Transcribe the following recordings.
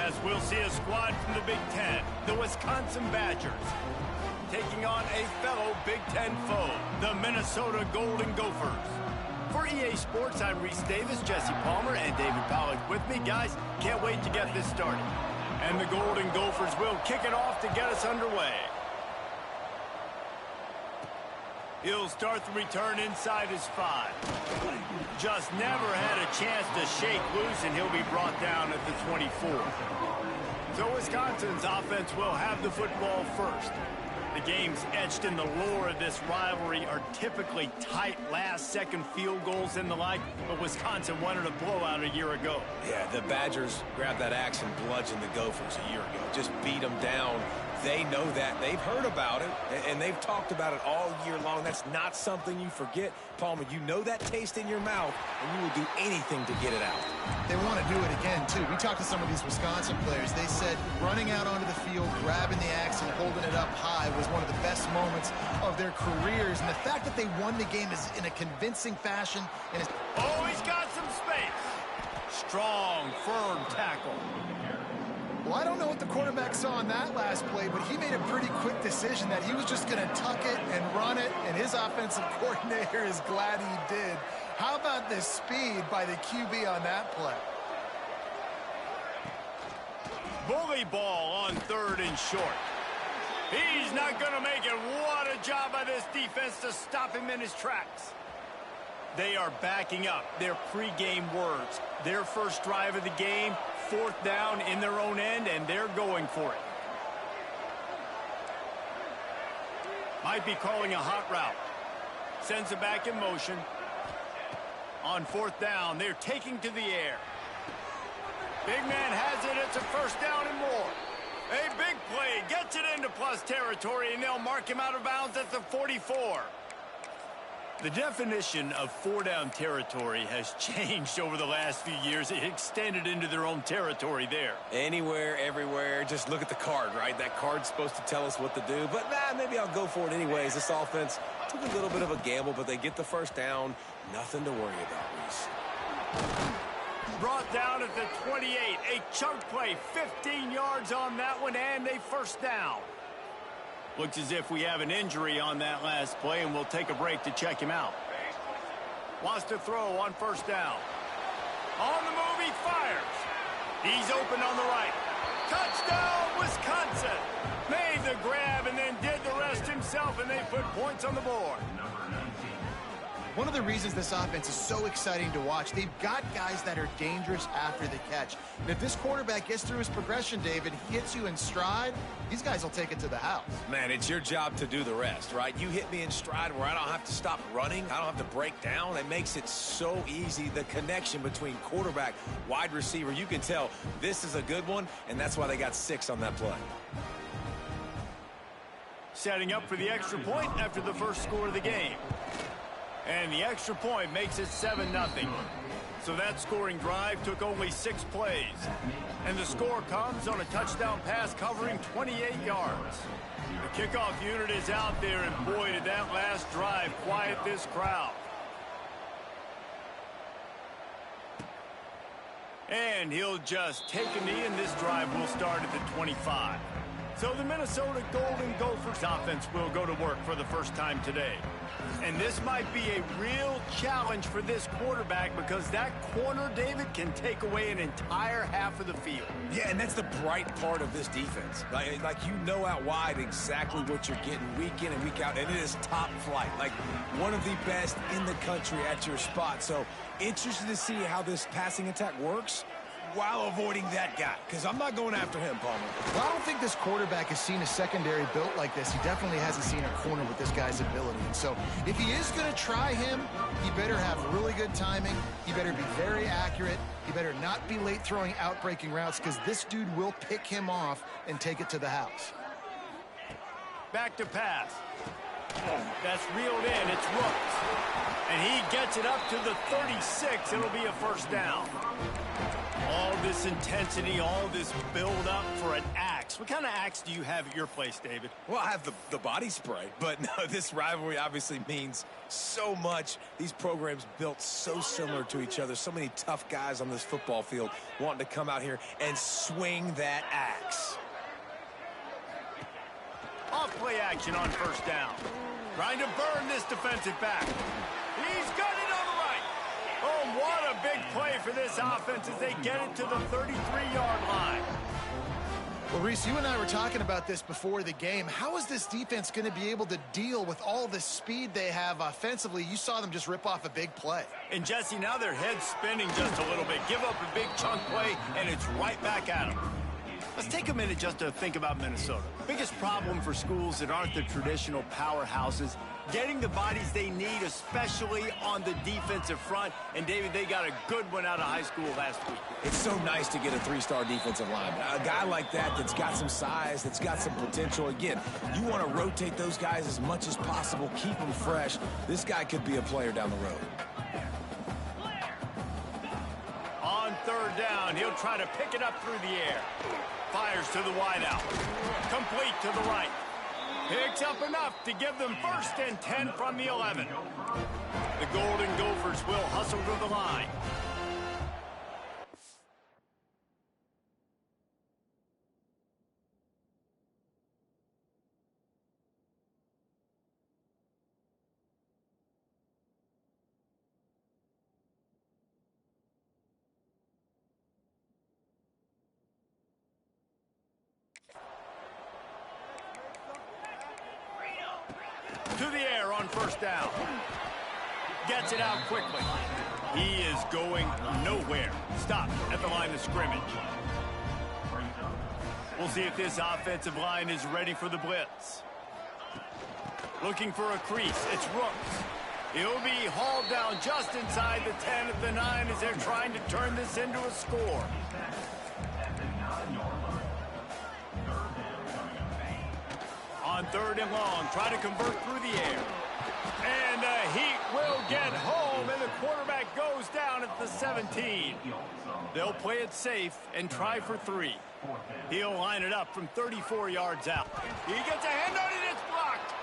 as we'll see a squad from the Big Ten, the Wisconsin Badgers, taking on a fellow Big Ten foe, the Minnesota Golden Gophers. For EA Sports, I'm Reese Davis, Jesse Palmer, and David Pollack with me. Guys, can't wait to get this started. And the Golden Gophers will kick it off to get us underway. He'll start the return inside his 5. Just never had a chance to shake loose, and he'll be brought down at the 24. So Wisconsin's offense will have the football first. The games etched in the lore of this rivalry are typically tight last-second field goals and the like, but Wisconsin wanted a blowout a year ago. Yeah, the Badgers grabbed that axe and bludgeoned the Gophers a year ago. Just beat them down. They know that. They've heard about it, and they've talked about it all year long. That's not something you forget. Palmer, you know that taste in your mouth, and you will do anything to get it out. They want to do it again, too. We talked to some of these Wisconsin players. They said running out onto the field, grabbing the axe, and holding it up high was one of the best moments of their careers. And the fact that they won the game is in a convincing fashion. And oh, he's got some space. Strong, firm tackle. Well, I don't know what the quarterback saw on that last play, but he made a pretty quick decision that he was just going to tuck it and run it, and his offensive coordinator is glad he did. How about the speed by the QB on that play? Bully ball on 3rd and short. He's not going to make it. What a job by this defense to stop him in his tracks. They are backing up their pregame words. Their first drive of the game, 4th down in their own end, and they're going for it. Might be calling a hot route. Sends it back in motion. On 4th down, they're taking to the air. Big man has it. It's a 1st down and more. A big play. Gets it into plus territory, and they'll mark him out of bounds at the 44. The definition of 4-down territory has changed over the last few years. It extended into their own territory there. Anywhere, everywhere, just look at the card, right? That card's supposed to tell us what to do, but maybe I'll go for it anyways. This offense took a little bit of a gamble, but they get the 1st down. Nothing to worry about, Reese. Brought down at the 28. A chunk play, 15 yards on that one, and a 1st down. Looks as if we have an injury on that last play, and we'll take a break to check him out. Wants to throw on 1st down. On the move, he fires. He's open on the right. Touchdown, Wisconsin. Made the grab and then did the rest himself, and they put points on the board. One of the reasons this offense is so exciting to watch, they've got guys that are dangerous after the catch. And if this quarterback gets through his progression, David, hits you in stride, these guys will take it to the house. Man, it's your job to do the rest, right? You hit me in stride where I don't have to stop running. I don't have to break down. It makes it so easy. The connection between quarterback, wide receiver, you can tell this is a good one, and that's why they got 6 on that play. Setting up for the extra point after the first score of the game. And the extra point makes it 7-0. So that scoring drive took only 6 plays. And the score comes on a touchdown pass covering 28 yards. The kickoff unit is out there, and boy, did that last drive quiet this crowd. And he'll just take a knee, and this drive will start at the 25. So the Minnesota Golden Gophers offense will go to work for the first time today. And this might be a real challenge for this quarterback because that corner, David, can take away an entire half of the field. Yeah, and that's the bright part of this defense. Like you know out wide exactly what you're getting week in and week out, and it is top flight. Like one of the best in the country at your spot. So interested to see how this passing attack works while avoiding that guy, because I'm not going after him, Palmer. Well, I don't think this quarterback has seen a secondary built like this. He definitely hasn't seen a corner with this guy's ability. And so if he is going to try him, he better have really good timing. He better be very accurate. He better not be late throwing out-breaking routes, because this dude will pick him off and take it to the house. Back to pass. That's reeled in. It's Rooks. And he gets it up to the 36. It'll be a 1st down. All this intensity, all this build-up for an axe axe. What kind of axe do you have at your place, David? Well, I have the body spray, but no, this rivalry obviously means so much. These programs built so similar to each other. So many tough guys on this football field wanting to come out here and swing that axe. Off-play action on first down. Trying to burn this defensive back. He's got it on the right. Oh, what a big play for this offense as they get it to the 33-yard line. Well, Reese, you and I were talking about this before the game. How is this defense going to be able to deal with all the speed they have offensively? You saw them just rip off a big play. And, Jesse, now their head's spinning just a little bit. Give up a big chunk play, and it's right back at them. Let's take a minute just to think about Minnesota. Biggest problem for schools that aren't the traditional powerhouses, getting the bodies they need, especially on the defensive front. And, David, they got a good one out of high school last week. It's so nice to get a three-star defensive lineman. A guy like that that's got some size, that's got some potential. Again, you want to rotate those guys as much as possible, keep them fresh. This guy could be a player down the road. On third down, he'll try to pick it up through the air. Fires to the wideout. Complete to the right. Picks up enough to give them 1st and 10 from the 11. The Golden Gophers will hustle to the line. To the air on first down. Gets it out quickly. He is going nowhere. Stop at the line of scrimmage. We'll see if this offensive line is ready for the blitz. Looking for a crease. It's Rooks. He'll be hauled down just inside the 10 at the 9 as they're trying to turn this into a score. On third and long, try to convert through the air. And the Heat will get home, and the quarterback goes down at the 17. They'll play it safe and try for 3. He'll line it up from 34 yards out. He gets a hand on it, it's blocked.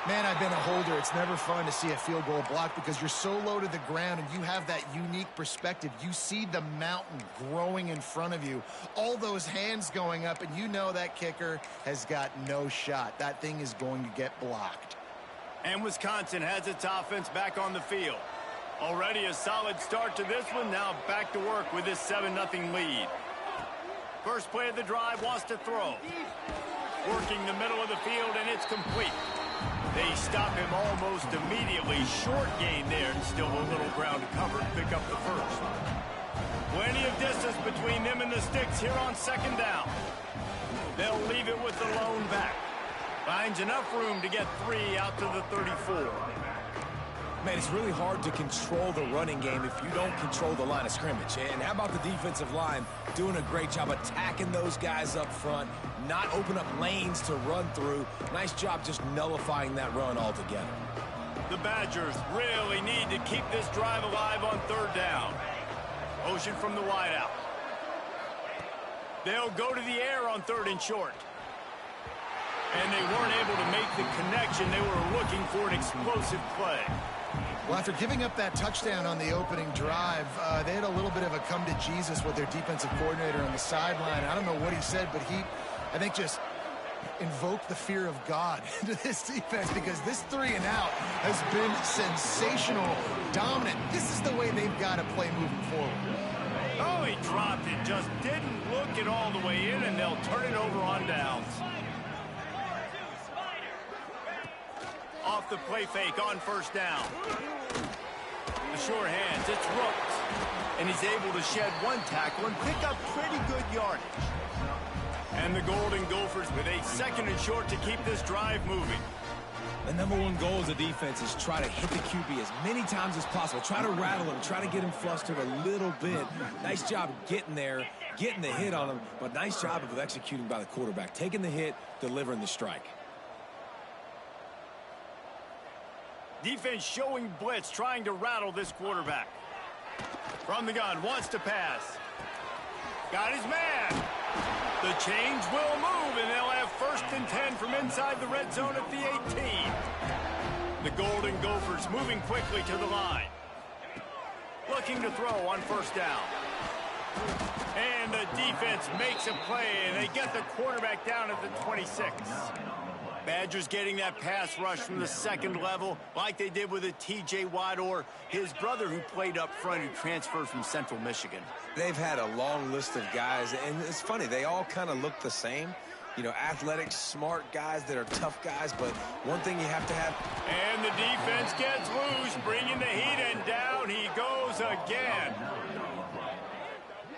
Man, I've been a holder. It's never fun to see a field goal blocked because you're so low to the ground and you have that unique perspective. You see the mountain growing in front of you, all those hands going up, and you know that kicker has got no shot. That thing is going to get blocked. And Wisconsin has its offense back on the field. Already a solid start to this one. Now back to work with this 7-0 lead. First play of the drive, wants to throw. Working the middle of the field, and it's complete. They stop him almost immediately. Short gain there, and still a little ground to cover to pick up the first. Plenty of distance between them and the sticks here on second down. They'll leave it with the lone back. Finds enough room to get 3 out to the 34. Man, it's really hard to control the running game if you don't control the line of scrimmage. And how about the defensive line doing a great job attacking those guys up front, not open up lanes to run through. Nice job just nullifying that run altogether. The Badgers really need to keep this drive alive on third down. Motion from the wideout. They'll go to the air on 3rd and short. And they weren't able to make the connection. They were looking for an explosive play. Well, after giving up that touchdown on the opening drive, they had a little bit of a come-to-Jesus with their defensive coordinator on the sideline. I don't know what he said, but he, I think, just invoked the fear of God into this defense because this 3-and-out has been sensational, dominant. This is the way they've got to play moving forward. Oh, he dropped it. Just didn't look it all the way in, and they'll turn it over on downs. Off the play fake on first down. The sure hands, it's Rooks. And he's able to shed one tackle and pick up pretty good yardage. And the Golden Gophers with a 2nd and short to keep this drive moving. The number one goal as a defense is try to hit the QB as many times as possible. Try to rattle him, try to get him flustered a little bit. Nice job getting there, getting the hit on him, but nice job of executing by the quarterback. Taking the hit, delivering the strike. Defense showing blitz, trying to rattle this quarterback. From the gun, wants to pass. Got his man. The chains will move, and they'll have 1st and 10 from inside the red zone at the 18. The Golden Gophers moving quickly to the line. Looking to throw on 1st down. And the defense makes a play, and they get the quarterback down at the 26. Badgers getting that pass rush from the 2nd level like they did with a T.J. Watt or his brother who played up front who transferred from Central Michigan. They've had a long list of guys, and it's funny, they all kind of look the same. You know, athletic, smart guys that are tough guys, but one thing you have to have. And the defense gets loose, bringing the heat, and down he goes again.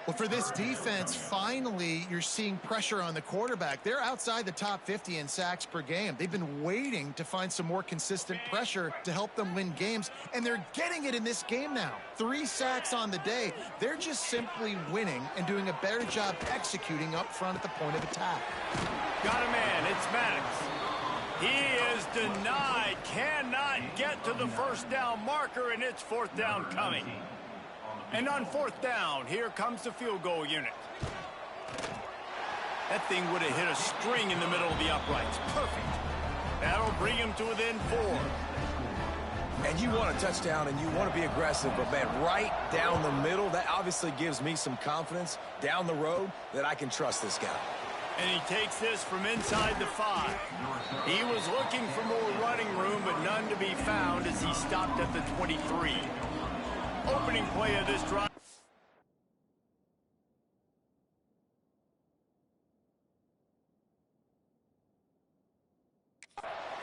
Well, for this defense, finally, you're seeing pressure on the quarterback. They're outside the top 50 in sacks per game. They've been waiting to find some more consistent pressure to help them win games, and they're getting it in this game now. 3 sacks on the day. They're just simply winning and doing a better job executing up front at the point of attack. Got a man. It's Maddox. He is denied. Cannot get to the 1st down marker, and it's 4th down coming. And on 4th down, here comes the field goal unit. That thing would have hit a string in the middle of the uprights. Perfect. That'll bring him to within 4. And you want a touchdown and you want to be aggressive, but man, right down the middle, that obviously gives me some confidence down the road that I can trust this guy. And he takes this from inside the 5. He was looking for more running room, but none to be found as he stopped at the 23. Opening play of this drive.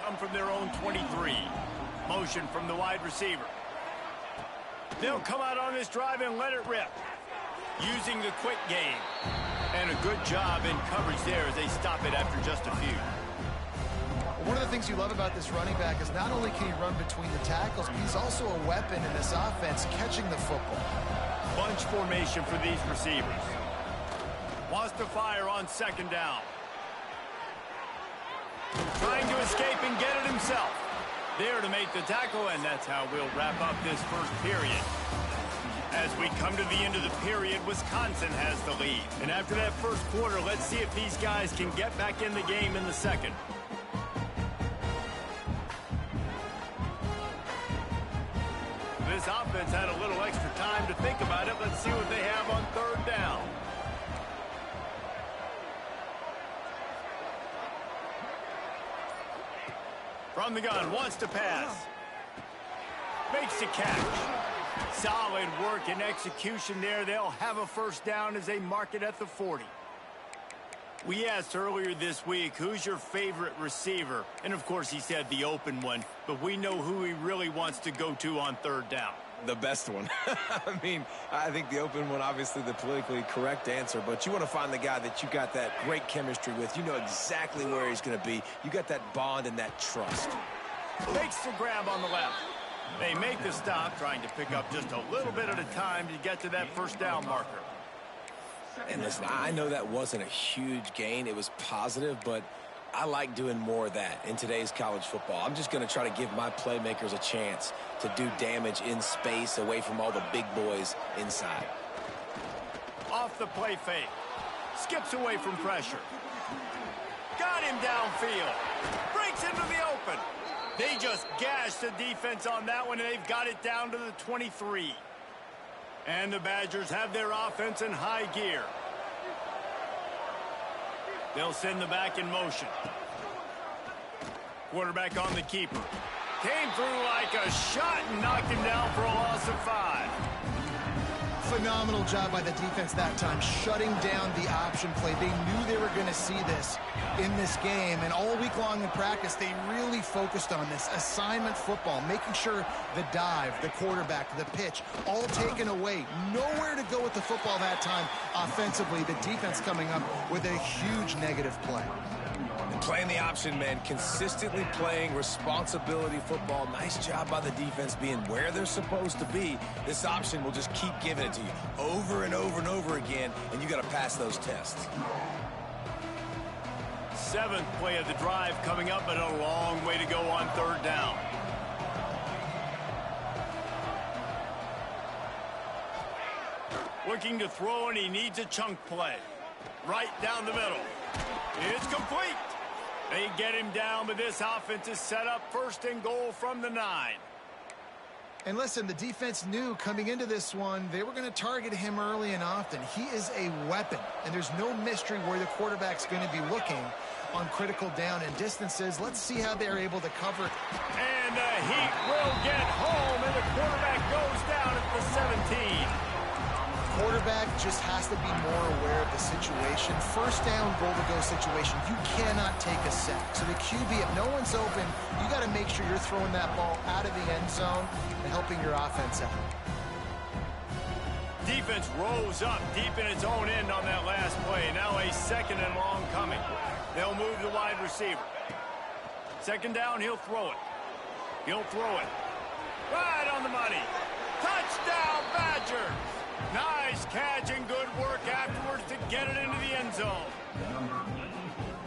Come from their own 23. Motion from the wide receiver. They'll come out on this drive and let it rip. Using the quick game. And a good job in coverage there as they stop it after just a few. One of the things you love about this running back is not only can he run between the tackles, but he's also a weapon in this offense catching the football. Bunch formation for these receivers. Wants to fire on 2nd down. Trying to escape and get it himself. There to make the tackle, and that's how we'll wrap up this 1st period. As we come to the end of the period, Wisconsin has the lead. And after that 1st quarter, let's see if these guys can get back in the game in the 2nd. This offense had a little extra time to think about it. Let's see what they have on 3rd down. From the gun, wants to pass. Makes the catch. Solid work and execution there. They'll have a 1st down as they mark it at the 40. We asked earlier this week, who's your favorite receiver? And, of course, he said the open one. But we know who he really wants to go to on 3rd down. The best one. I mean, I think the open one, obviously the politically correct answer, but you want to find the guy that you got that great chemistry with. You know exactly where he's going to be. You got that bond and that trust. Makes the grab on the left. They make the stop, trying to pick up just a little bit at a time to get to that 1st down marker. And listen, I know that wasn't a huge gain. It was positive, but I like doing more of that in today's college football. I'm just going to try to give my playmakers a chance to do damage in space away from all the big boys inside. Off the play fake. Skips away from pressure. Got him downfield. Breaks into the open. They just gashed the defense on that one, and they've got it down to the 23. And the Badgers have their offense in high gear. They'll send the back in motion. Quarterback on the keeper. Came through like a shot and knocked him down for a loss of 5. Phenomenal job by the defense that time, shutting down the option play. They knew they were going to see this in this game, and all week long in practice, they really focused on this assignment football, making sure the dive, the quarterback, the pitch, all taken away. Nowhere to go with the football that time offensively. The defense coming up with a huge negative play. Playing the option, man, consistently playing responsibility football. Nice job by the defense being where they're supposed to be. This option will just keep giving it to you over and over and over again, and you got to pass those tests. 7th play of the drive coming up, but a long way to go on 3rd down. Looking to throw, and he needs a chunk play. Right down the middle. It's complete. They get him down, but this offense is set up 1st and goal from the 9. And listen, the defense knew coming into this one, they were going to target him early and often. He is a weapon, and there's no mystery where the quarterback's going to be looking on critical down and distances. Let's see how they're able to cover. And the Heat will get home, and the quarterback goes down at the 17. Quarterback just has to be more aware of the situation. 1st down, goal-to-go situation. You cannot take a sack. So the QB, if no one's open, you got to make sure you're throwing that ball out of the end zone and helping your offense out. Defense rose up deep in its own end on that last play. Now a 2nd and long coming. They'll move the wide receiver. 2nd down, he'll throw it. He'll throw it. Right on the money. Touchdown, Badgers! Nice catch and good work afterwards to get it into the end zone.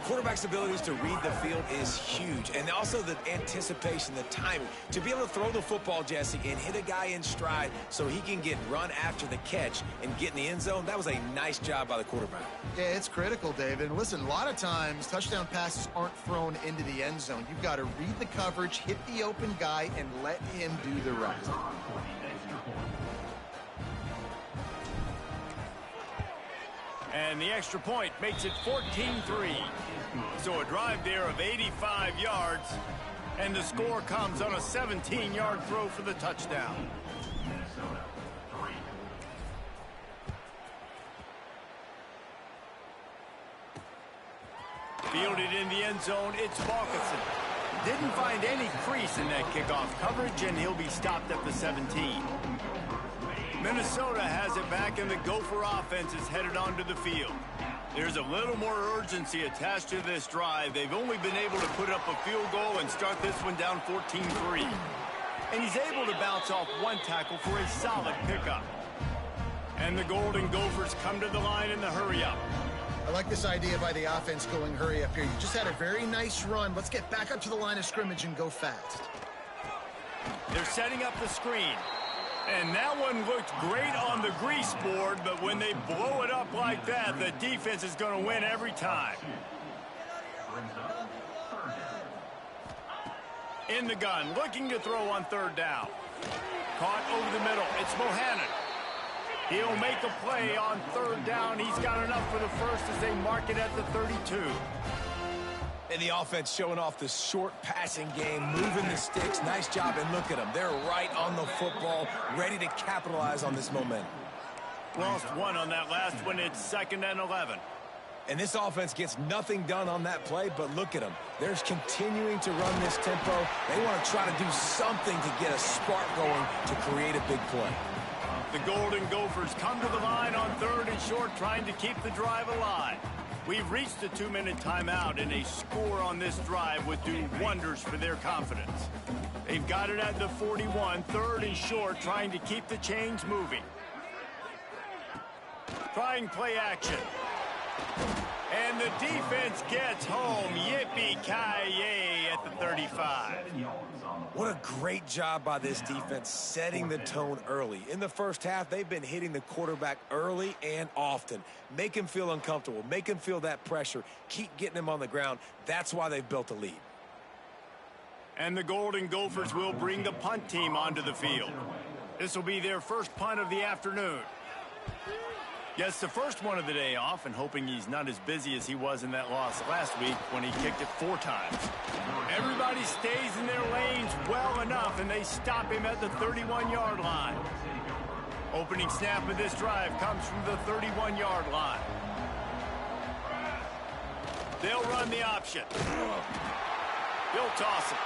Quarterback's abilities to read the field is huge, and also the anticipation, the timing. To be able to throw the football, Jesse, and hit a guy in stride so he can get run after the catch and get in the end zone, that was a nice job by the quarterback. Yeah, it's critical, David. Listen, a lot of times touchdown passes aren't thrown into the end zone. You've got to read the coverage, hit the open guy, and let him do the rest. And the extra point makes it 14-3. So a drive there of 85 yards, and the score comes on a 17-yard throw for the touchdown. Fielded in the end zone, it's Balkinson. Didn't find any crease in that kickoff coverage, and he'll be stopped at the 17. Minnesota has it back, and the Gopher offense is headed onto the field. There's a little more urgency attached to this drive. They've only been able to put up a field goal and start this one down 14-3. And he's able to bounce off one tackle for a solid pickup. And the Golden Gophers come to the line in the hurry-up. I like this idea by the offense going hurry up here. You just had a very nice run. Let's get back up to the line of scrimmage and go fast. They're setting up the screen. And that one looked great on the grease board, but when they blow it up like that, the defense is going to win every time. In the gun, looking to throw on 3rd down. Caught over the middle. It's Bohannon. He'll make a play on 3rd down. He's got enough for the first as they mark it at the 32. And the offense showing off the short passing game, moving the sticks. Nice job, and look at them. They're right on the football, ready to capitalize on this momentum. Lost one on that last one. It's 2nd and 11. And this offense gets nothing done on that play, but look at them. They're continuing to run this tempo. They want to try to do something to get a spark going to create a big play. The Golden Gophers come to the line on 3rd and short, trying to keep the drive alive. We've reached the 2-minute timeout, and a score on this drive would do wonders for their confidence. They've got it at the 41, 3rd and short, trying to keep the chains moving. Trying play action. And the defense gets home. Yippee-ki-yay at the 35. What a great job by this defense setting the tone early. In the first half, they've been hitting the quarterback early and often. Make him feel uncomfortable. Make him feel that pressure. Keep getting him on the ground. That's why they've built a lead. And the Golden Gophers will bring the punt team onto the field. This will be their first punt of the afternoon. Gets the first one of the day off, and hoping he's not as busy as he was in that loss last week when he kicked it 4 times. Everybody stays in their lanes well enough, and they stop him at the 31-yard line. Opening snap of this drive comes from the 31-yard line. They'll run the option. He'll toss it.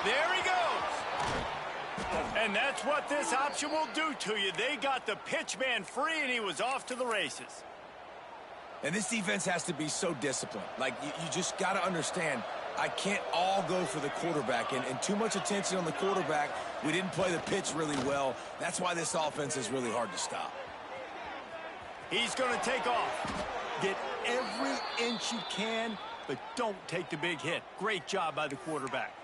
There he goes. And that's what this option will do to you. They got the pitch man free, and he was off to the races. And this defense has to be so disciplined. Like, you just got to understand, I can't all go for the quarterback. And too much attention on the quarterback. We didn't play the pitch really well. That's why this offense is really hard to stop. He's going to take off. Get every inch you can, but don't take the big hit. Great job by the quarterback.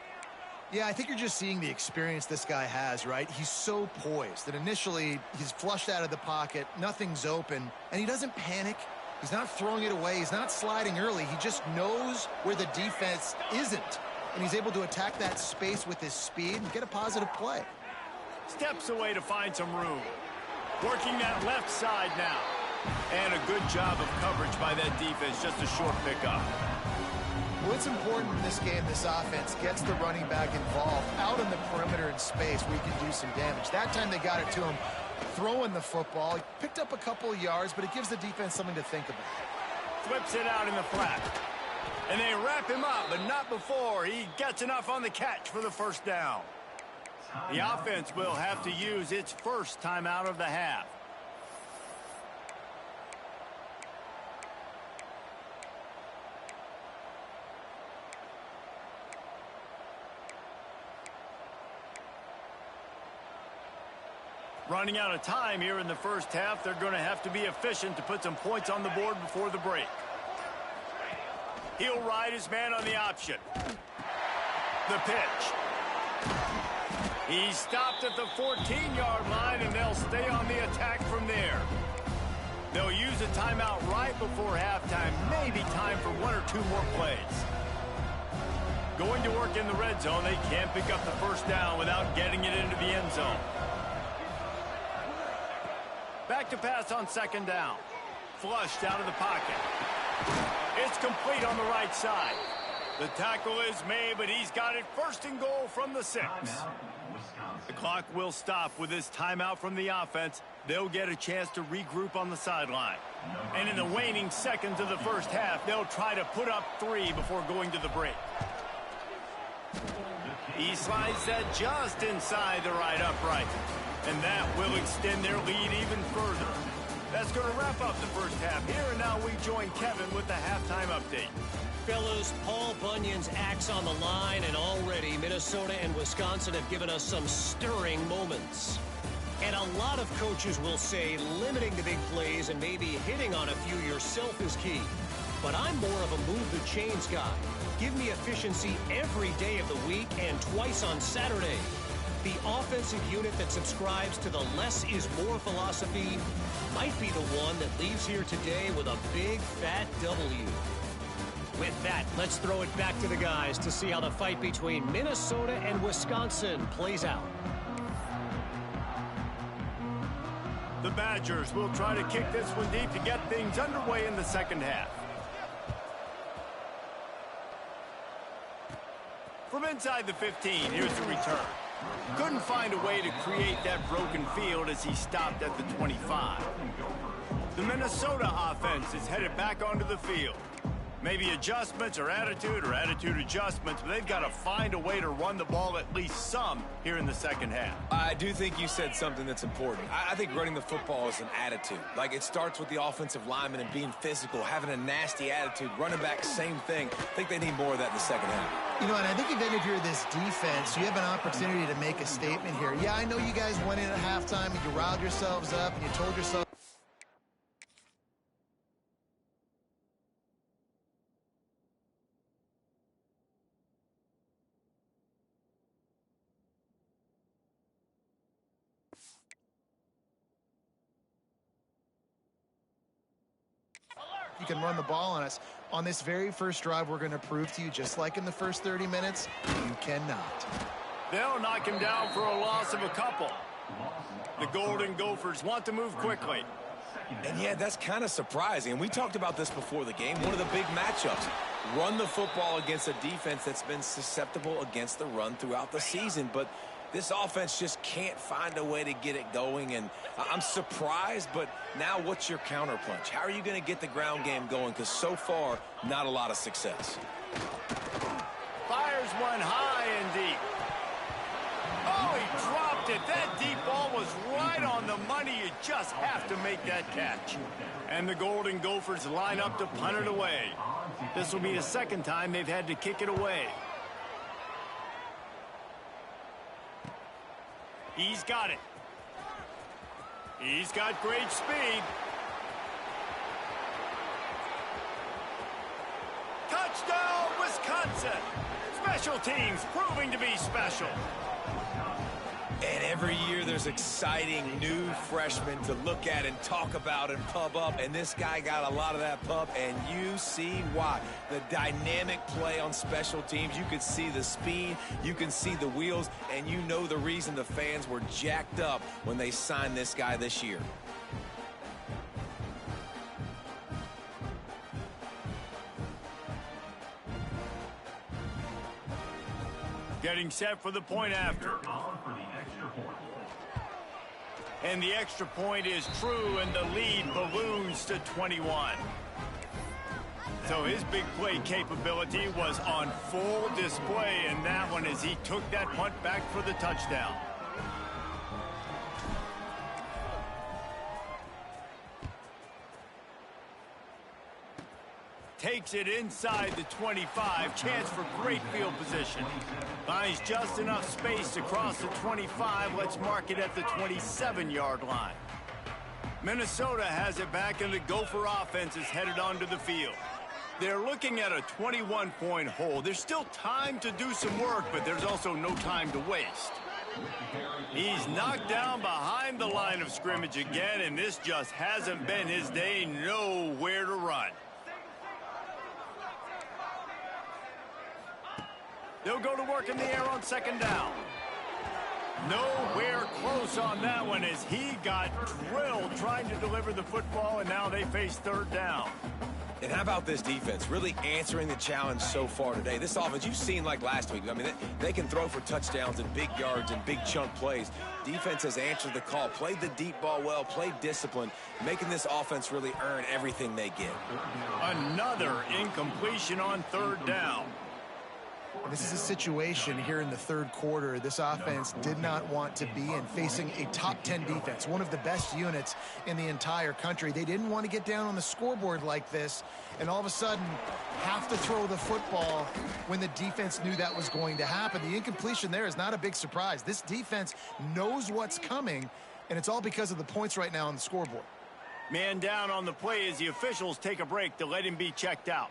Yeah, I think you're just seeing the experience this guy has, right? He's so poised that initially he's flushed out of the pocket, nothing's open, and he doesn't panic. He's not throwing it away. He's not sliding early. He just knows where the defense isn't. And he's able to attack that space with his speed and get a positive play. Steps away to find some room. Working that left side now. And a good job of coverage by that defense. Just a short pickup. What's important in this game, this offense gets the running back involved out in the perimeter in space where he can do some damage. That time they got it to him throwing the football. He picked up a couple of yards, but it gives the defense something to think about. Flips it out in the flat. And they wrap him up, but not before he gets enough on the catch for the first down. The offense will have to use its first timeout of the half. Running out of time here in the first half. They're going to have to be efficient to put some points on the board before the break. He'll ride his man on the option. The pitch. He's stopped at the 14-yard line, and they'll stay on the attack from there. They'll use a timeout right before halftime. Maybe time for one or two more plays. Going to work in the red zone. They can't pick up the first down without getting it into the end zone. Back to pass on second down. Flushed out of the pocket. It's complete on the right side. The tackle is made, but he's got it first and goal from the 6. The clock will stop with this timeout from the offense. They'll get a chance to regroup on the sideline. And in the waning seconds of the first half, they'll try to put up 3 before going to the break. He slides that just inside the right upright. And that will extend their lead even further. That's going to wrap up the first half here, and now we join Kevin with the halftime update. Fellas, Paul Bunyan's axe on the line, and already Minnesota and Wisconsin have given us some stirring moments. And a lot of coaches will say limiting the big plays and maybe hitting on a few yourself is key. But I'm more of a move the chains guy. Give me efficiency every day of the week and twice on Saturday. The offensive unit that subscribes to the less is more philosophy might be the one that leaves here today with a big fat W. With that, let's throw it back to the guys to see how the fight between Minnesota and Wisconsin plays out. The Badgers will try to kick this one deep to get things underway in the second half. From inside the 15, here's the return. Couldn't find a way to create that broken field as he stopped at the 25. The Minnesota offense is headed back onto the field. Maybe adjustments or attitude adjustments, but they've got to find a way to run the ball at least some here in the second half. I do think you said something that's important. I think running the football is an attitude. Like, it starts with the offensive lineman and being physical, having a nasty attitude. Running back, same thing. I think they need more of that in the second half. You know, and I think even if you're this defense, you have an opportunity to make a statement here. Yeah, I know you guys went in at halftime and you riled yourselves up and you told yourself you can run the ball on us. On this very first drive, we're going to prove to you, just like in the first 30 minutes, you cannot. They'll knock him down for a loss of a couple. The Golden Gophers want to move quickly. And yeah, that's kind of surprising. And we talked about this before the game. One of the big matchups. Run the football against a defense that's been susceptible against the run throughout the season. But this offense just can't find a way to get it going, and I'm surprised, but now what's your counterpunch? How are you going to get the ground game going? Because so far, not a lot of success. Fires one high and deep. Oh, he dropped it. That deep ball was right on the money. You just have to make that catch. And the Golden Gophers line up to punt it away. This will be the second time they've had to kick it away. He's got it. He's got great speed. Touchdown, Wisconsin. Special teams proving to be special. And every year there's exciting new freshmen to look at and talk about and pub up. And this guy got a lot of that pub, and you see why. The dynamic play on special teams. You can see the speed, you can see the wheels, and you know the reason the fans were jacked up when they signed this guy this year. Getting set for the point after. And the extra point is true, and the lead balloons to 21. So his big play capability was on full display in that one as he took that punt back for the touchdown. Takes it inside the 25. Chance for great field position. Finds just enough space to cross the 25. Let's mark it at the 27-yard line. Minnesota has it back, and the Gopher offense is headed onto the field. They're looking at a 21-point hole. There's still time to do some work, but there's also no time to waste. He's knocked down behind the line of scrimmage again, and this just hasn't been his day. Nowhere to run. They'll go to work in the air on second down. Nowhere close on that one as he got drilled trying to deliver the football, and now they face third down. And how about this defense really answering the challenge so far today? This offense, you've seen like last week. I mean, they can throw for touchdowns and big yards and big chunk plays. Defense has answered the call, played the deep ball well, played discipline, making this offense really earn everything they get. Another incompletion on third down. This is a situation here in the third quarter this offense did not want to be in, facing a top 10 defense, one of the best units in the entire country. They didn't want to get down on the scoreboard like this and all of a sudden have to throw the football when the defense knew that was going to happen. The incompletion there is not a big surprise. This defense knows what's coming, and it's all because of the points right now on the scoreboard. Man down on the play as the officials take a break to let him be checked out.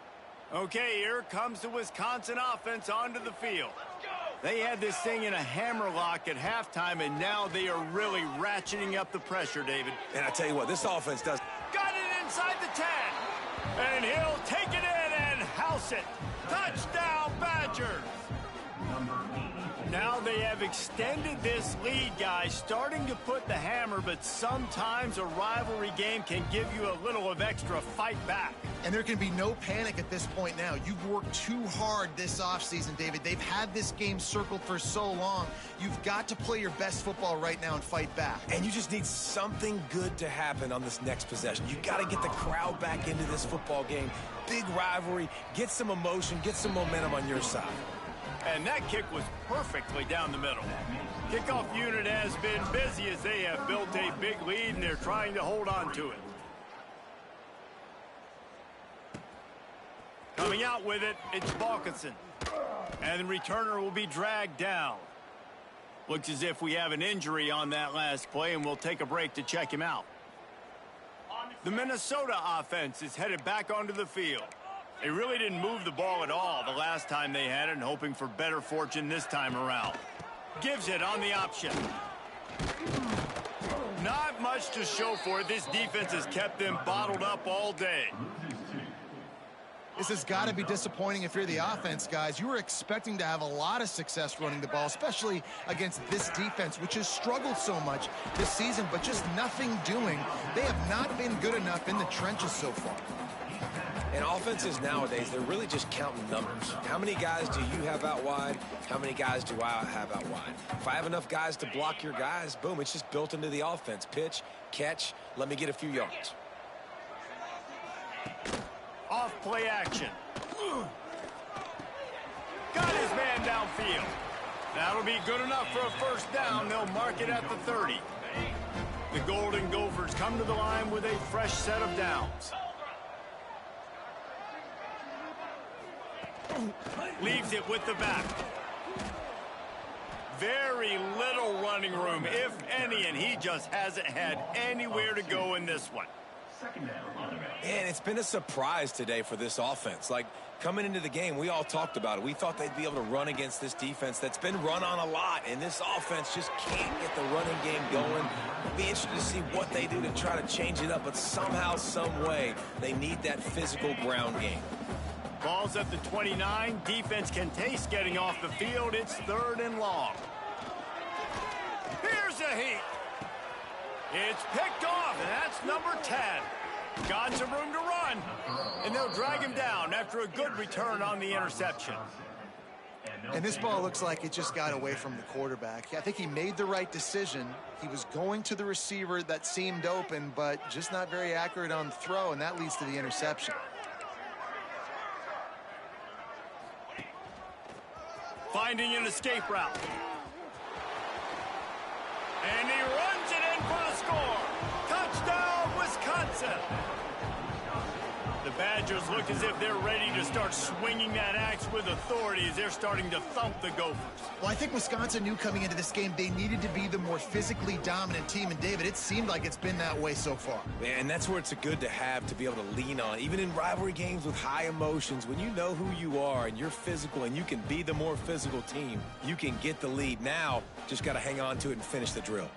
Okay, here comes the Wisconsin offense onto the field. They had this thing in a hammerlock at halftime, and now they are really ratcheting up the pressure, David. And I tell you what, this offense does. Got it inside the 10. And he'll take it in and house it. Touchdown, Badgers. Now they have extended this lead, guys, starting to put the hammer, but sometimes a rivalry game can give you a little of extra fight back. And there can be no panic at this point now. You've worked too hard this offseason, David. They've had this game circled for so long. You've got to play your best football right now and fight back. And you just need something good to happen on this next possession. You got to get the crowd back into this football game. Big rivalry. Get some emotion. Get some momentum on your side. And that kick was perfectly down the middle. Kickoff unit has been busy as they have built a big lead, and they're trying to hold on to it. Coming out with it, it's Balkinson. And the returner will be dragged down. Looks as if we have an injury on that last play, and we'll take a break to check him out. The Minnesota offense is headed back onto the field. They really didn't move the ball at all the last time they had it, and hoping for better fortune this time around. Gives it on the option. Not much to show for it. This defense has kept them bottled up all day. This has got to be disappointing if you're the offense, guys. You were expecting to have a lot of success running the ball, especially against this defense, which has struggled so much this season, but just nothing doing. They have not been good enough in the trenches so far. And offenses nowadays, they're really just counting numbers. How many guys do you have out wide? How many guys do I have out wide? If I have enough guys to block your guys, boom, it's just built into the offense. Pitch, catch, let me get a few yards. Off play action. Got his man downfield. That'll be good enough for a first down. They'll mark it at the 30. The Golden Gophers come to the line with a fresh set of downs. Leaves it with the back. Very little running room, if any, and he just hasn't had anywhere to go in this one. And it's been a surprise today for this offense. Like, coming into the game, we all talked about it. We thought they'd be able to run against this defense that's been run on a lot, and this offense just can't get the running game going. It'll be interesting to see what they do to try to change it up, but somehow, some way, they need that physical ground game. Ball's at the 29. Defense can taste getting off the field. It's 3rd and long. Here's a heat. It's picked off, and that's number 10. Got some room to run, and they'll drag him down after a good return on the interception. And this ball looks like it just got away from the quarterback. I think he made the right decision. He was going to the receiver that seemed open, but just not very accurate on the throw, and that leads to the interception. Finding an escape route. And he runs it in for the score. Touchdown, Wisconsin. The Badgers look as if they're ready to start swinging that axe with authority as they're starting to thump the Gophers. Well, I think Wisconsin knew coming into this game they needed to be the more physically dominant team. And, David, it seemed like it's been that way so far. And that's where it's good to have to be able to lean on. Even in rivalry games with high emotions, when you know who you are and you're physical and you can be the more physical team, you can get the lead. Now, just got to hang on to it and finish the drill.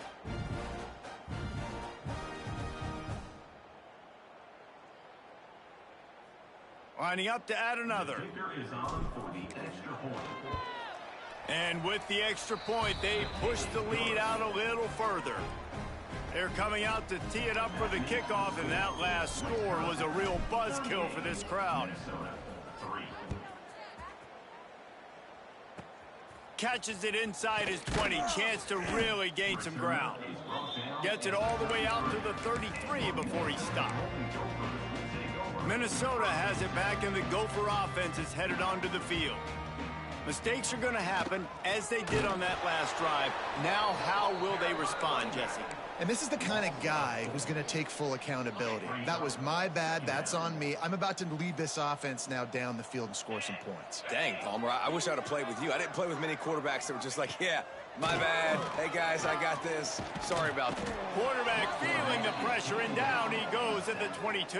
Lining up to add another. And with the extra point, they push the lead out a little further. They're coming out to tee it up for the kickoff, and that last score was a real buzzkill for this crowd. Catches it inside his 20, chance to really gain some ground. Gets it all the way out to the 33 before he stopped. Minnesota has it back, and the Gopher offense is headed onto the field. Mistakes are going to happen, as they did on that last drive. Now, how will they respond, Jesse? And this is the kind of guy who's going to take full accountability. That was my bad. That's on me. I'm about to lead this offense now down the field and score some points. Dang, Palmer, I wish I would have played with you. I didn't play with many quarterbacks that were just like, yeah, my bad. Hey, guys, I got this. Sorry about that. Quarterback feeling the pressure, and down he goes at the 22.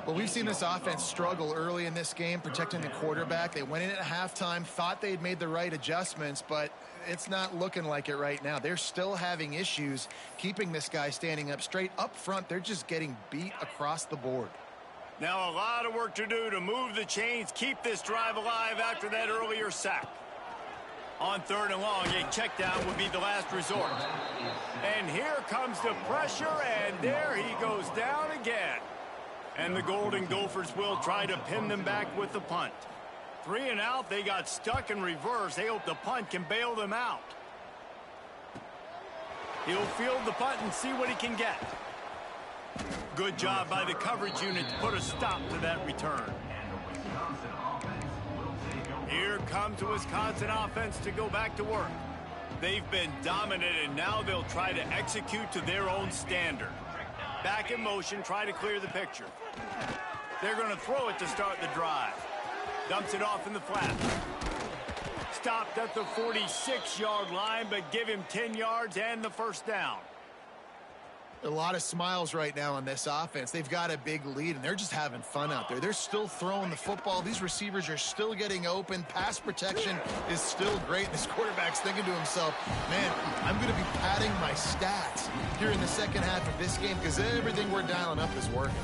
Well, we've seen this offense struggle early in this game, protecting the quarterback. They went in at halftime, thought they'd made the right adjustments, but it's not looking like it right now. They're still having issues keeping this guy standing up straight. Up front, they're just getting beat across the board. Now a lot of work to do to move the chains, keep this drive alive after that earlier sack. On 3rd and long, a check down would be the last resort. And here comes the pressure, and there he goes down again. And the Golden Gophers will try to pin them back with the punt. 3 and out, they got stuck in reverse. They hope the punt can bail them out. He'll field the punt and see what he can get. Good job by the coverage unit to put a stop to that return. Here comes the Wisconsin offense to go back to work. They've been dominant, and now they'll try to execute to their own standard. Back in motion, try to clear the picture. They're going to throw it to start the drive. Dumps it off in the flat. Stopped at the 46-yard line, but give him 10 yards and the first down. A lot of smiles right now on this offense. They've got a big lead, and they're just having fun out there. They're still throwing the football. These receivers are still getting open. Pass protection is still great. This quarterback's thinking to himself, man, I'm going to be padding my stats here in the second half of this game because everything we're dialing up is working.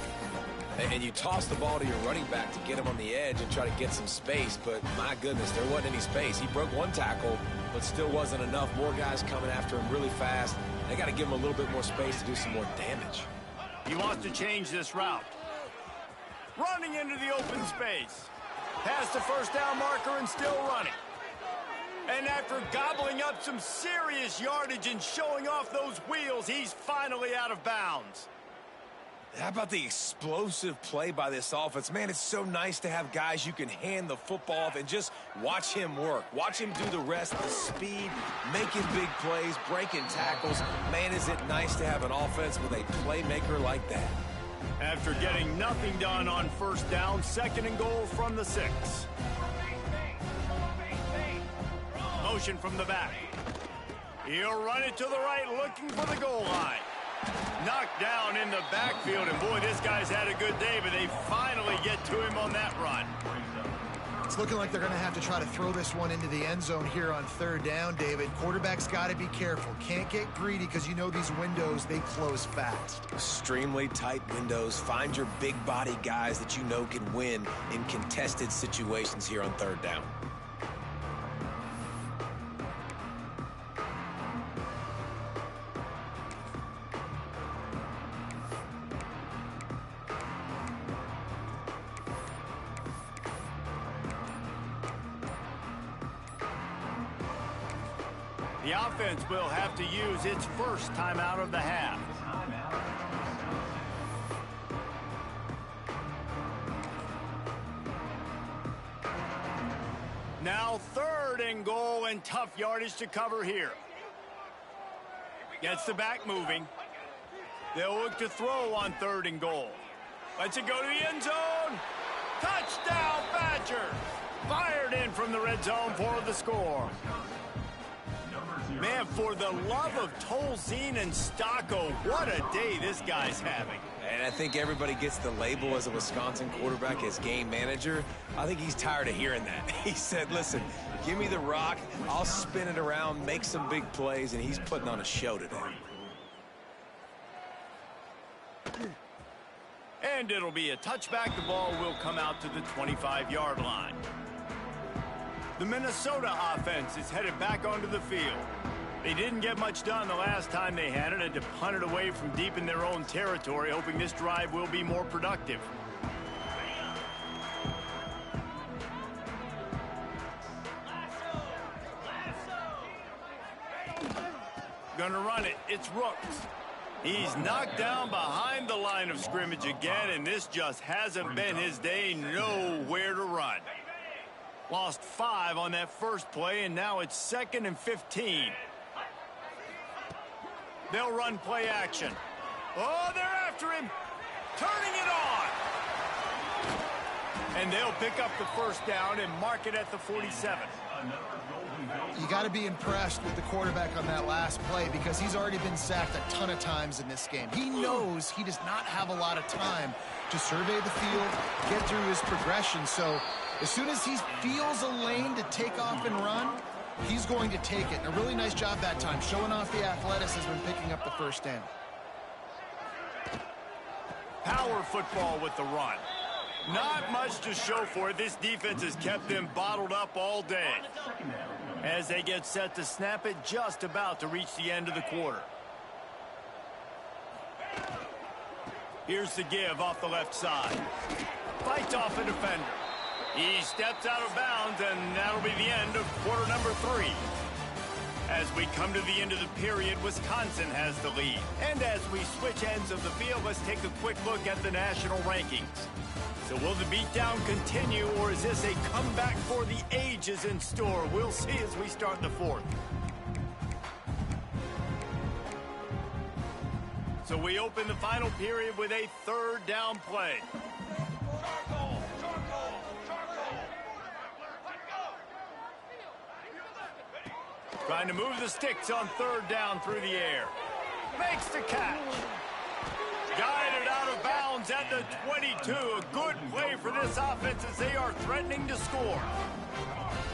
And you toss the ball to your running back to get him on the edge and try to get some space, but my goodness, there wasn't any space. He broke one tackle, but still wasn't enough. More guys coming after him really fast. They got to give him a little bit more space to do some more damage. He wants to change this route. Running into the open space. Past the first down marker and still running. And after gobbling up some serious yardage and showing off those wheels, he's finally out of bounds. How about the explosive play by this offense? Man, it's so nice to have guys you can hand the football off and just watch him work. Watch him do the rest, the speed, making big plays, breaking tackles. Man, is it nice to have an offense with a playmaker like that. After getting nothing done on first down, 2nd and goal from the 6. Motion from the back. He'll run it to the right, looking for the goal line. Knocked down in the backfield, and boy, this guy's had a good day, but they finally get to him on that run. It's looking like they're going to have to try to throw this one into the end zone here on third down, David. Quarterback's got to be careful. Can't get greedy because you know these windows, they close fast. Extremely tight windows. Find your big body guys that you know can win in contested situations here on third down. The offense will have to use its first timeout of the half. Now 3rd and goal, and tough yardage to cover here. Gets the back moving. They'll look to throw on 3rd and goal. Lets it go to the end zone. Touchdown, Badgers! Fired in from the red zone for the score. Man, for the love of Tolzien and Stocco, what a day this guy's having. And I think everybody gets the label as a Wisconsin quarterback as game manager. I think he's tired of hearing that. He said, listen, give me the rock, I'll spin it around, make some big plays, and he's putting on a show today. And it'll be a touchback. The ball will come out to the 25-yard line. The Minnesota offense is headed back onto the field. They didn't get much done the last time they had it, and to punt it away from deep in their own territory, hoping this drive will be more productive. Gonna run it. It's Rooks. He's knocked down behind the line of scrimmage again, and this just hasn't been his day. Nowhere to run. Lost 5 on that first play, and now it's 2nd and 15. They'll run play action. Oh, they're after him. Turning it on. And they'll pick up the first down and mark it at the 47. You got to be impressed with the quarterback on that last play because he's already been sacked a ton of times in this game. He knows he does not have a lot of time to survey the field, get through his progression. So as soon as he feels a lane to take off and run, he's going to take it. And a really nice job that time, showing off the athleticism and picking up the first down. Power football with the run. Not much to show for it. This defense has kept them bottled up all day. As they get set to snap it, just about to reach the end of the quarter. Here's the give off the left side. Fights off a defender. He steps out of bounds, and that'll be the end of quarter number 3. As we come to the end of the period, Wisconsin has the lead. And as we switch ends of the field, let's take a quick look at the national rankings. So will the beatdown continue, or is this a comeback for the ages in store? We'll see as we start the 4th. So we open the final period with a 3rd down play. Trying to move the sticks on 3rd down through the air. Makes the catch. Guided out of bounds at the 22. A good play for this offense as they are threatening to score.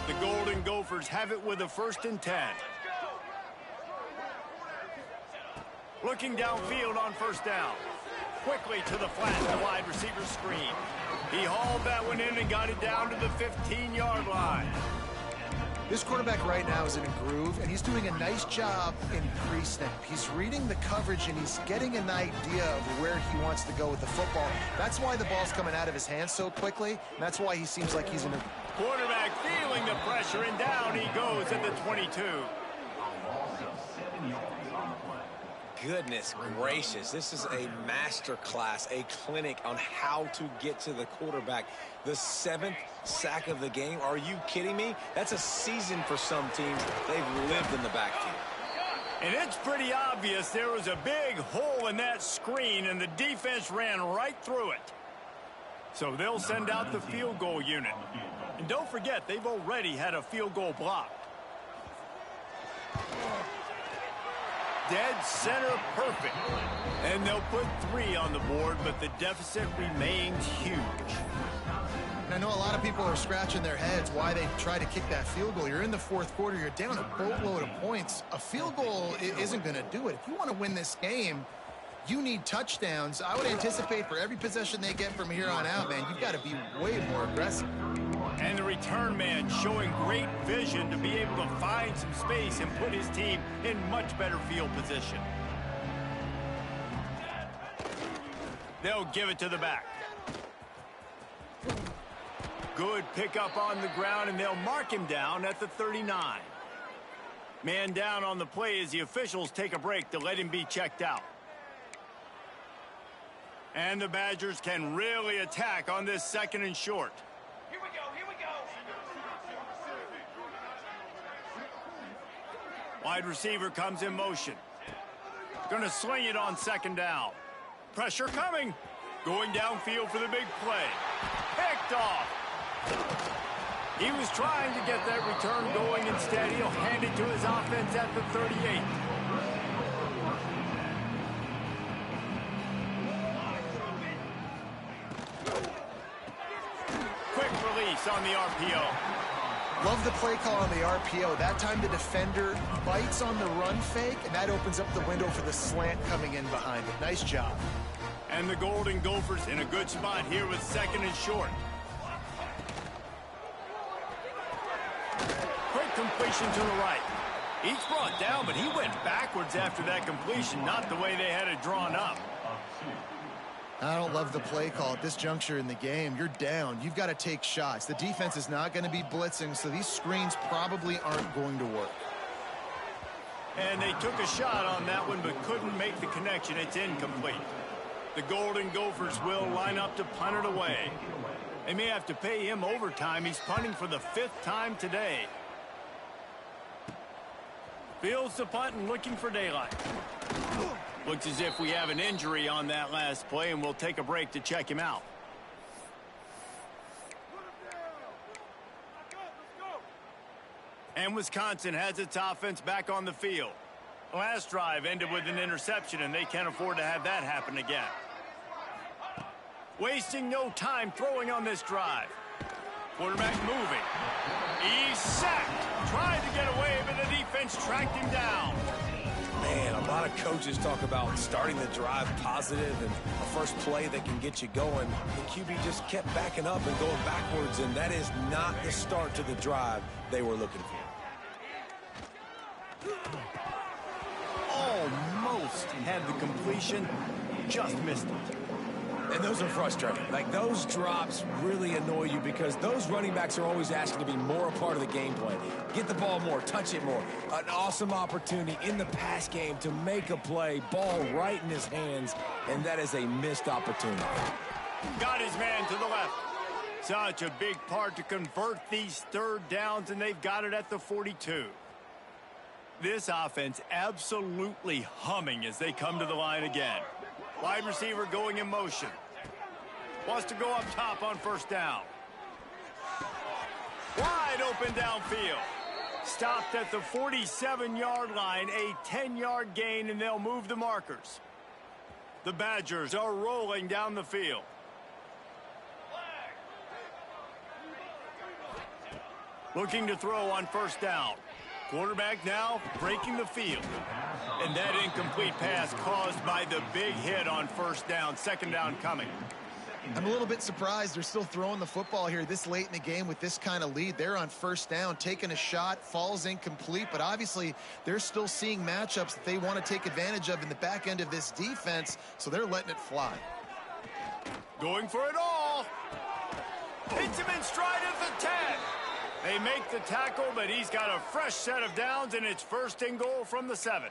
The Golden Gophers have it with a 1st and 10. Looking downfield on 1st down. Quickly to the flat, the wide receiver screen. He hauled that one in and got it down to the 15-yard line. This quarterback right now is in a groove, and he's doing a nice job in pre-snap. He's reading the coverage, and he's getting an idea of where he wants to go with the football. That's why the ball's coming out of his hands so quickly, and that's why he seems like he's in a... Quarterback feeling the pressure, and down he goes at the 22. Goodness gracious, this is a master class, a clinic on how to get to the quarterback. The 7th sack of the game. Are you kidding me? That's a season for some teams. They've lived in the backfield. And it's pretty obvious there was a big hole in that screen, and the defense ran right through it. So they'll send out the field goal unit. And don't forget, they've already had a field goal blocked. dead center perfect. And they'll put 3 on the board, but the deficit remains huge. And I know a lot of people are scratching their heads why they try to kick that field goal. You're in the fourth quarter. You're down a boatload of points. A field goal isn't going to do it. If you want to win this game, you need touchdowns. I would anticipate for every possession they get from here on out, man, you've got to be way more aggressive. And the return man showing great vision to be able to find some space and put his team in much better field position. They'll give it to the back. Good pickup on the ground, and they'll mark him down at the 39. Man down on the play as the officials take a break to let him be checked out. And the Badgers can really attack on this 2nd and short. Here we go, here we go. Wide receiver comes in motion. Going to sling it on 2nd down. Pressure coming. Going downfield for the big play. Picked off. He was trying to get that return going. Instead, he'll hand it to his offense at the 38. Quick release on the RPO. Love the play call on the RPO. That time the defender bites on the run fake, and that opens up the window for the slant coming in behind it. Nice job. And the Golden Gophers in a good spot here with 2nd and short. Quick completion to the right. He's brought down, but he went backwards after that completion, not the way they had it drawn up. I don't love the play call at this juncture in the game. You're down. You've got to take shots. The defense is not going to be blitzing, so these screens probably aren't going to work. And they took a shot on that one, but couldn't make the connection. It's incomplete. The Golden Gophers will line up to punt it away. They may have to pay him overtime. He's punting for the 5th time today. Fields the punt and looking for daylight. Looks as if we have an injury on that last play, and we'll take a break to check him out. And Wisconsin has its offense back on the field. Last drive ended with an interception, and they can't afford to have that happen again. Wasting no time throwing on this drive. Quarterback moving. He's sacked. Tried to get away, but the defense tracked him down. Man, a lot of coaches talk about starting the drive positive and a first play that can get you going. The QB just kept backing up and going backwards, and that is not the start to the drive they were looking for. Almost had the completion, just missed it. And those are frustrating. Like, those drops really annoy you because those running backs are always asking to be more a part of the game plan. Get the ball more, touch it more. An awesome opportunity in the pass game to make a play, ball right in his hands, and that is a missed opportunity. Got his man to the left. Such a big part to convert these 3rd downs, and they've got it at the 42. This offense absolutely humming as they come to the line again. Wide receiver going in motion. Wants to go up top on 1st down. Wide open downfield. Stopped at the 47-yard line, a 10-yard gain, and they'll move the markers. The Badgers are rolling down the field. Looking to throw on 1st down. Quarterback now breaking the field. And that incomplete pass caused by the big hit on 1st down. 2nd down coming. I'm a little bit surprised they're still throwing the football here this late in the game with this kind of lead. They're on 1st down, taking a shot, falls incomplete, but obviously they're still seeing matchups that they want to take advantage of in the back end of this defense, so they're letting it fly. Going for it all. Hits him in stride at the 10. They make the tackle, but he's got a fresh set of downs, and it's 1st and goal from the 7.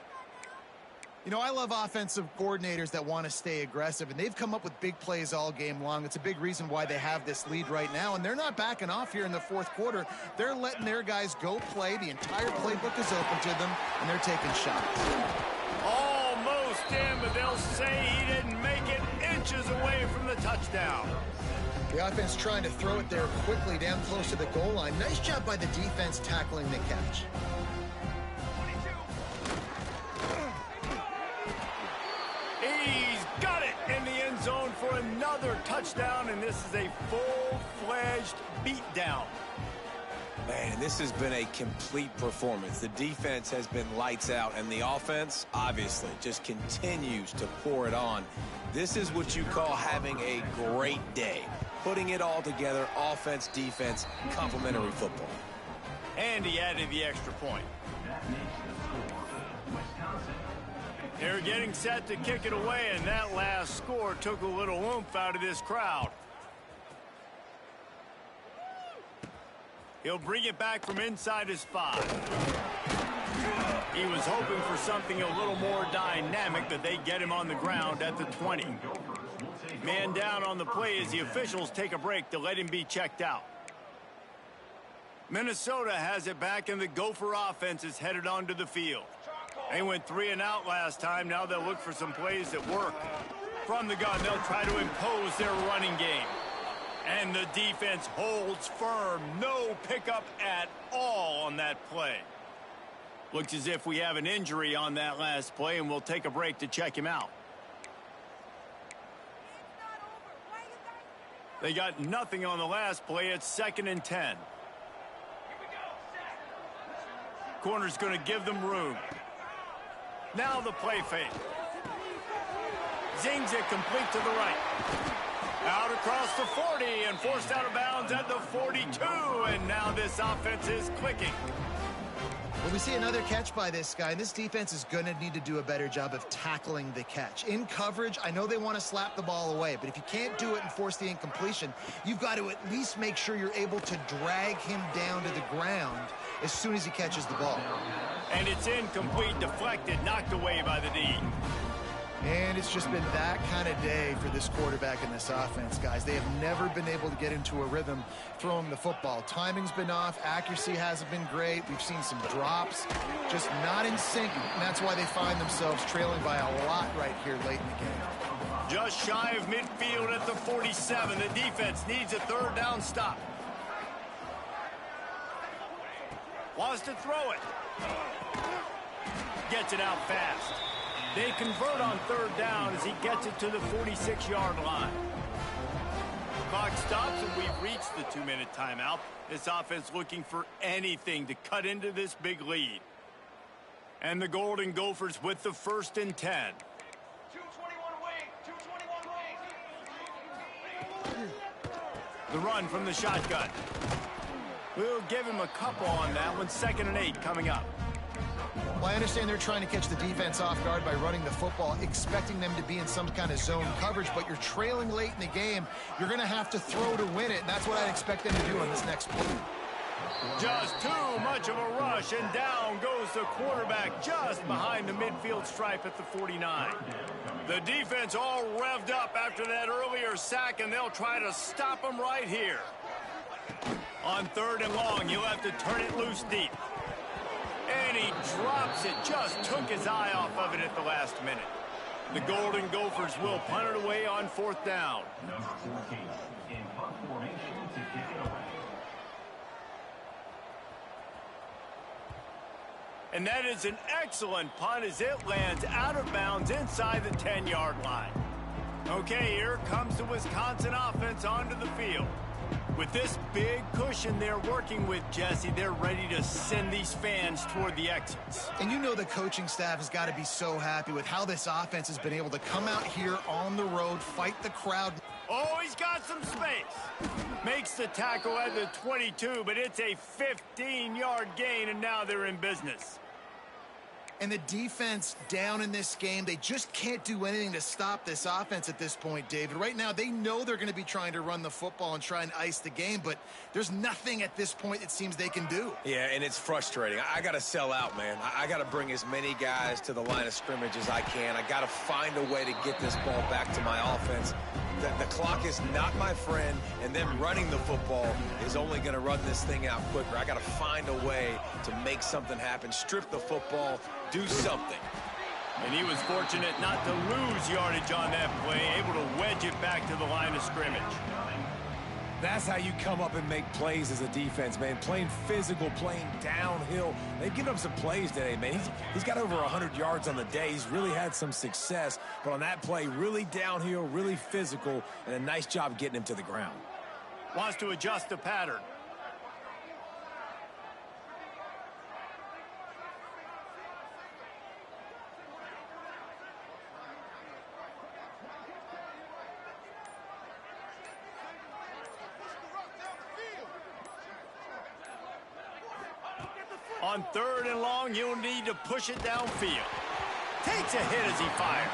You know, I love offensive coordinators that want to stay aggressive, and they've come up with big plays all game long. It's a big reason why they have this lead right now, and they're not backing off here in the 4th quarter. They're letting their guys go play. The entire playbook is open to them, and they're taking shots. Almost in, but they'll say he didn't make it, inches away from the touchdown. The offense trying to throw it there quickly down close to the goal line. Nice job by the defense tackling the catch. a touchdown, and this is a full-fledged beatdown. Man, this has been a complete performance. The defense has been lights out, and the offense, obviously, just continues to pour it on. This is what you call having a great day. Putting it all together, offense, defense, complementary football. And he added the extra point. They're getting set to kick it away, and that last score took a little oomph out of this crowd. He'll bring it back from inside his 5. He was hoping for something a little more dynamic, but they get him on the ground at the 20. Man down on the play as the officials take a break to let him be checked out. Minnesota has it back, and the Gopher offense is headed onto the field. They went 3 and out last time. Now they'll look for some plays that work. From the gun, they'll try to impose their running game. And the defense holds firm. No pickup at all on that play. Looks as if we have an injury on that last play, and we'll take a break to check him out. They got nothing on the last play. It's 2nd and 10. Corner's going to give them room. Now the play fake. Zings it complete to the right. Out across the 40 and forced out of bounds at the 42. And now this offense is clicking. Well, we see another catch by this guy. This defense is going to need to do a better job of tackling the catch. In coverage, I know they want to slap the ball away, but if you can't do it and force the incompletion, you've got to at least make sure you're able to drag him down to the ground as soon as he catches the ball. And it's incomplete, deflected, knocked away by the D. And it's just been that kind of day for this quarterback and this offense, guys. They have never been able to get into a rhythm throwing the football. Timing's been off. Accuracy hasn't been great. We've seen some drops, just not in sync. And that's why they find themselves trailing by a lot right here late in the game. Just shy of midfield at the 47. The defense needs a 3rd down stop. Wants to throw it. Gets it out fast. They convert on 3rd down as he gets it to the 46-yard line. Clock stops, and we've reached the 2-minute timeout. This offense looking for anything to cut into this big lead. And the Golden Gophers with the 1st and 10. 221 away. 221 away. The run from the shotgun. We'll give him a couple on that one. 2nd and 8 coming up. Well, I understand they're trying to catch the defense off guard by running the football, expecting them to be in some kind of zone coverage, but you're trailing late in the game. You're going to have to throw to win it, and that's what I'd expect them to do on this next play. Just too much of a rush, and down goes the quarterback just behind the midfield stripe at the 49. The defense all revved up after that earlier sack, and they'll try to stop them right here. On 3rd and long, you'll have to turn it loose deep. And he drops it, just took his eye off of it at the last minute. The Golden Gophers will punt it away on 4th down. And that is an excellent punt as it lands out of bounds inside the 10-yard line. Okay, here comes the Wisconsin offense onto the field. With this big cushion they're working with, Jesse, they're ready to send these fans toward the exits. And you know the coaching staff has got to be so happy with how this offense has been able to come out here on the road, fight the crowd. Oh, he's got some space. Makes the tackle at the 22, but it's a 15-yard gain, and now they're in business. And the defense down in this game, they just can't do anything to stop this offense at this point, David. Right now, they know they're going to be trying to run the football and try and ice the game, but there's nothing at this point it seems they can do. Yeah, and it's frustrating. I got to sell out, man. I got to bring as many guys to the line of scrimmage as I can. I got to find a way to get this ball back to my offense. The clock is not my friend, and them running the football is only going to run this thing out quicker. I got to find a way to make something happen, strip the football, do something. And he was fortunate not to lose yardage on that play, able to wedge it back to the line of scrimmage. That's how you come up and make plays as a defense, man. Playing physical, playing downhill. They've given him some plays today, man. He's got over 100 yards on the day. He's really had some success. But on that play, really downhill, really physical, and a nice job getting him to the ground. Wants to adjust the pattern. On 3rd and long, you'll need to push it downfield. Takes a hit as he fires.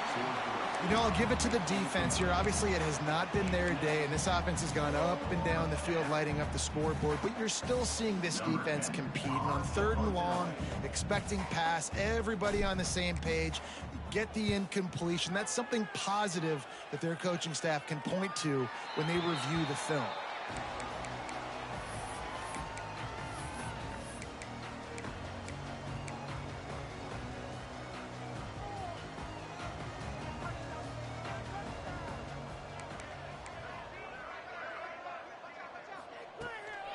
You know, I'll give it to the defense here. Obviously, it has not been their day, and this offense has gone up and down the field, lighting up the scoreboard, but you're still seeing this defense compete. And on 3rd and long, expecting pass, everybody on the same page, get the incompletion. That's something positive that their coaching staff can point to when they review the film.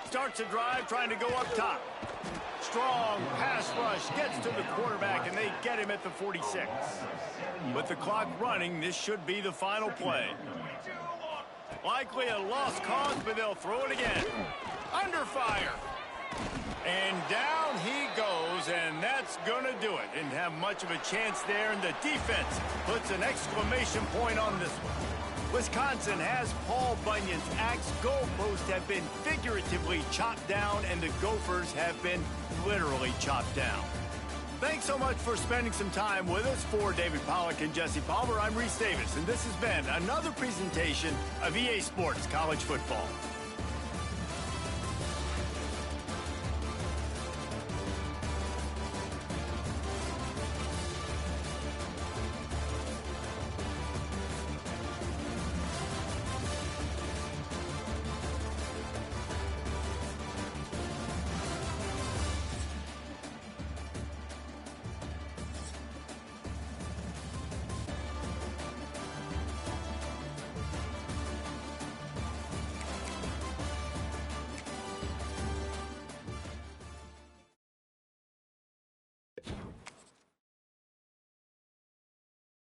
Starts a drive trying to go up top. Strong pass rush gets to the quarterback, and they get him at the 46. With the clock running, this should be the final play. Likely a lost cause, but they'll throw it again. Under fire. And down he goes, and that's going to do it. Didn't have much of a chance there, and the defense puts an exclamation point on this one. Wisconsin has Paul Bunyan's axe. Goalposts have been figuratively chopped down, and the Gophers have been literally chopped down. Thanks so much for spending some time with us. For David Pollack and Jesse Palmer, I'm Reese Davis, and this has been another presentation of EA Sports College Football.